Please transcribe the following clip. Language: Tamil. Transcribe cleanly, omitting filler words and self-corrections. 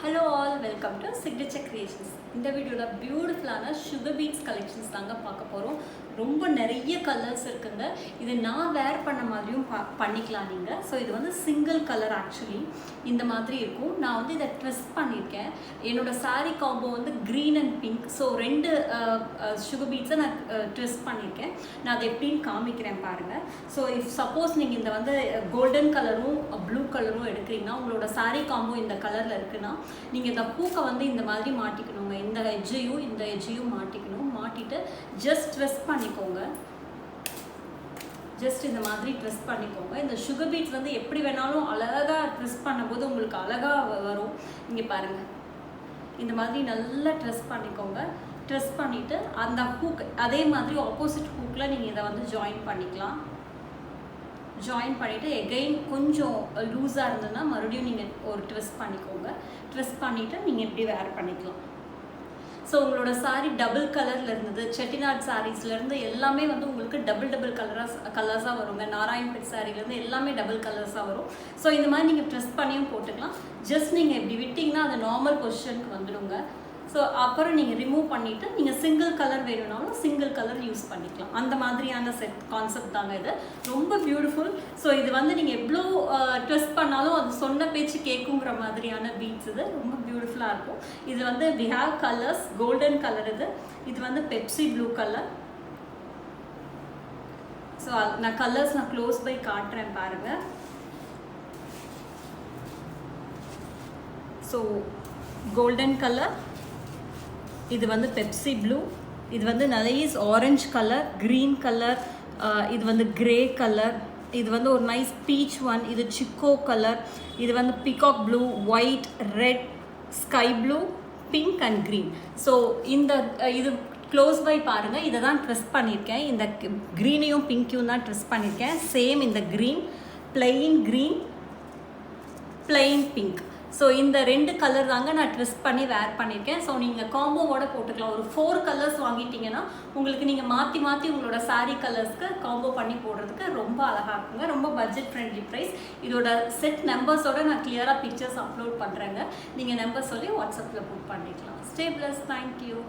Hello all, welcome to Signature Creations. இந்த வீடியோல பியூட்டிஃபுல்லான sugar beads collections தாங்க பார்க்க போறோம். ரொம்ப நிறைய கலர்ஸ் இருக்குங்க. இது நான் வேர் பண்ண மாதிரியும் பண்ணிக்கலாம் நீங்க. சோ இது வந்து சிங்கிள் கலர் ஆக்சுவலி இந்த மாதிரி இருக்கும். நான் வந்து இத ட்விஸ்ட் பண்ணிருக்கேன். என்னோட saree காம்போ வந்து green and pink. சோ ரெண்டு sugar beads நான் ட்விஸ்ட் பண்ணிருக்கேன். நான் அதை எப்படின்னு காமிக்கிறேன் பாருங்க. சோ இஃப் சப்போஸ் நீங்க இந்த வந்து கோல்டன் கலரும் ப்ளூ கலரும் எடுக்கிறீங்கன்னா உங்களோட saree காம்போ இந்த கலர்ல இருக்குன்னா நீங்க இந்த ஹூக்கை வந்து இந்த மாதிரி மாட்டிக்கணுங்க. இந்த எட்ஜையும் மாட்டிக்கணும். மாட்டிட்டு ஜஸ்ட் ட்விஸ்ட் பண்ணிக்கோங்க. ஜஸ்ட் இந்த மாதிரி ட்விஸ்ட் பண்ணிக்கோங்க. இந்த சுகர் பீட்ஸ் வந்து எப்படி வேணாலும் அழகா ட்விஸ்ட் பண்ணும்போது உங்களுக்கு அழகா வரும். இங்க பாருங்க, இந்த மாதிரி நல்லா ட்விஸ்ட் பண்ணிக்கோங்க. ட்விஸ்ட் பண்ணிட்டு அந்த ஹூக் அதே மாதிரி ஆப்போசிட் ஹூக்ல நீங்க இதை வந்து ஜாயின் பண்ணிக்கலாம். ஜாயின் பண்ணிவிட்டு எகெயின் கொஞ்சம் லூஸாக இருந்ததுன்னா மறுபடியும் நீங்கள் ஒரு ட்விஸ்ட் பண்ணிக்கோங்க. ட்விஸ்ட் பண்ணிவிட்டு நீங்கள் எப்படி வேர் பண்ணிக்கலாம். ஸோ உங்களோட saree டபுள் கலரில் இருந்தது, செட்டிநாட் சாரீஸ்லேருந்து எல்லாமே வந்து உங்களுக்கு டபுள் கலர்ஸாக வருங்க. நாராயண்பேட் சாரீலேருந்து எல்லாமே டபுள் கலர்ஸாக வரும். ஸோ இந்த மாதிரி நீங்கள் ட்விஸ்ட் பண்ணியும் போட்டுக்கலாம். ஜஸ்ட் நீங்கள் இப்படி விட்டிங்கன்னா அது நார்மல் பொசிஷனுக்கு வந்துடுங்க. ஸோ அப்புறம் நீங்கள் ரிமூவ் பண்ணிவிட்டு நீங்கள் சிங்கிள் கலர் வேணும்னாலும் சிங்கிள் கலர் யூஸ் பண்ணிக்கலாம். அந்த மாதிரியான கான்செப்ட் தாங்க இது. ரொம்ப பியூட்டிஃபுல். ஸோ இது வந்து நீங்கள் எவ்வளோ ட்விஸ்ட் பண்ணாலும் அது சொன்ன பேச்சு கேட்குங்கிற மாதிரியான பீட்ஸ் இது. ரொம்ப பியூட்டிஃபுல்லாக இருக்கும். இது வந்து we have colours. Golden colour இது வந்து பெப்சி ப்ளூ கலர். ஸோ நான் கலர்ஸ் நான் க்ளோஸ் பை காட்டுறேன் பாருங்கள். ஸோ கோல்டன் கலர், இது வந்து பெப்சி ப்ளூ, இது வந்து nice orange colour, green colour, இது வந்து கிரே கலர், இது வந்து ஒரு நைஸ் பீச் ஒன், இது சிக்கோ கலர், இது வந்து peacock blue, white, red, sky blue, pink and green. So இந்த இது க்ளோஸ் பை பாருங்கள். இதை தான் ட்விஸ்ட் பண்ணியிருக்கேன். இந்த க்ரீனையும் பிங்க்கையும் தான் ட்விஸ்ட் பண்ணியிருக்கேன். சேம் இந்த க்ரீன், பிளெயின் பிங்க். ஸோ இந்த ரெண்டு கலர் தாங்க நான் ட்விஸ்ட் பண்ணி வேர் பண்ணியிருக்கேன். ஸோ நீங்கள் காம்போவோட போட்டுக்கலாம். ஒரு 4 கலர்ஸ் வாங்கிட்டீங்கன்னா உங்களுக்கு நீங்கள் மாற்றி உங்களோட saree கலர்ஸ்க்கு காம்போ பண்ணி போடுறதுக்கு ரொம்ப அழகாக இருக்குங்க. ரொம்ப பட்ஜெட் ஃப்ரெண்ட்லி ப்ரைஸ். இதோட செட் நம்பர்ஸோட நான் கிளியராக பிக்சர்ஸ் அப்லோட் பண்ணுறேங்க. நீங்கள் நம்பர் சொல்லி வாட்ஸ்அப்பில் புக் பண்ணிக்கலாம். Stay plus. தேங்க்யூ.